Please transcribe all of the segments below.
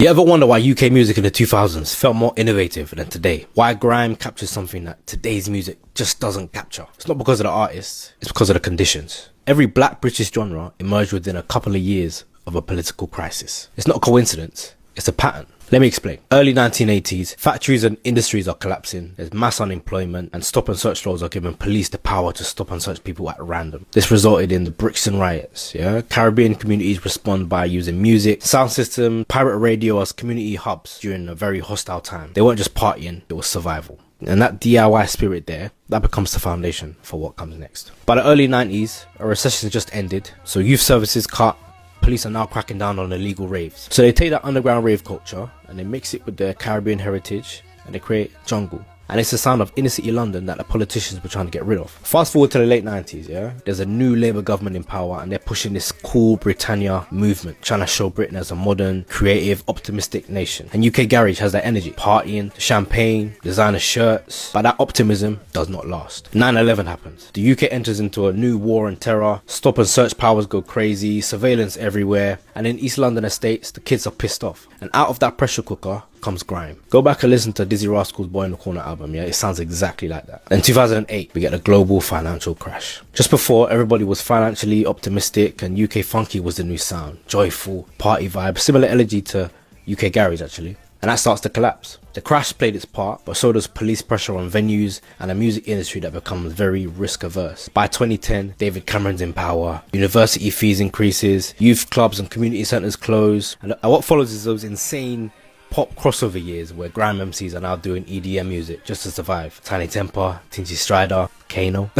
You ever wonder why UK music in the 2000s felt more innovative than today? Why grime captures something that today's music just doesn't capture? It's not because of the artists, it's because of the conditions. Every black British genre emerged within a couple of years of a political crisis. It's not a coincidence, it's a pattern. Let me explain. Early 1980s, factories and industries are collapsing, there's mass unemployment, and stop and search laws are giving police the power to stop and search people at random. This resulted in the Brixton riots. Caribbean communities respond by using music, sound system, pirate radio as community hubs during a very hostile time. They weren't just partying, it was survival. And that DIY spirit there, that becomes the foundation for what comes next. By the early 90s, a recession just ended, so youth services cut. Police are now cracking down on illegal raves. So they take that underground rave culture and they mix it with their Caribbean heritage and they create jungle. And it's the sound of inner city London that the politicians were trying to get rid of. Fast forward to the late 90s, there's a new Labour government in power and they're pushing this cool Britannia movement, trying to show Britain as a modern, creative, optimistic nation. And UK Garage has that energy, partying, champagne, designer shirts, but that optimism does not last. 9/11 happens. The UK enters into a new war on terror, stop and search powers go crazy, surveillance everywhere, and in East London estates, the kids are pissed off. And out of that pressure cooker comes grime. Go back and listen to Dizzy Rascal's Boy in the Corner album, it sounds exactly like that. In 2008, we get a global financial crash. Just before, everybody was financially optimistic and UK funky was the new sound. Joyful, party vibe, similar energy to UK Garage actually. And that starts to collapse. The crash played its part, but so does police pressure on venues and a music industry that becomes very risk averse. By 2010, David Cameron's in power, university fees increases, youth clubs and community centres close, and what follows is those insane pop crossover years where grime MCs are now doing EDM music just to survive. Tiny Temper, Tinchy Strider, Kano.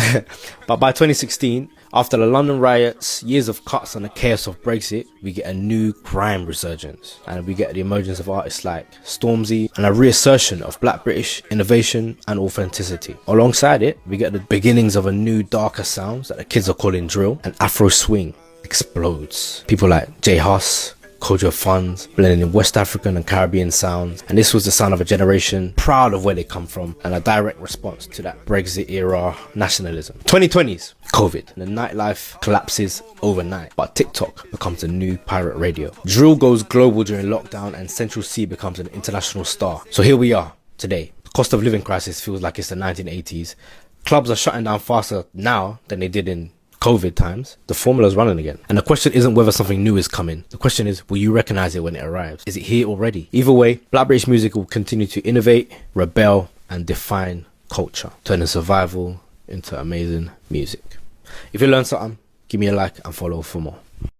But by 2016, after the London riots, years of cuts and the chaos of Brexit, we get a new grime resurgence. And we get the emergence of artists like Stormzy and a reassertion of black British innovation and authenticity. Alongside it, we get the beginnings of a new darker sounds that the kids are calling drill, and Afro swing explodes. People like J Hus, Kojo Funds, blending in West African and Caribbean sounds, and this was the sound of a generation proud of where they come from and a direct response to that Brexit era nationalism. 2020s, COVID, and the nightlife collapses overnight, but TikTok becomes a new pirate radio. Drill goes global during lockdown and Central C becomes an international star. So here we are today. The cost of living crisis feels like it's the 1980s. Clubs are shutting down faster now than they did in COVID times. The formula's running again. And the question isn't whether something new is coming. The question is, will you recognize it when it arrives? Is it here already? Either way, black British music will continue to innovate, rebel, and define culture, turning survival into amazing music. If you learned something, give me a like and follow for more.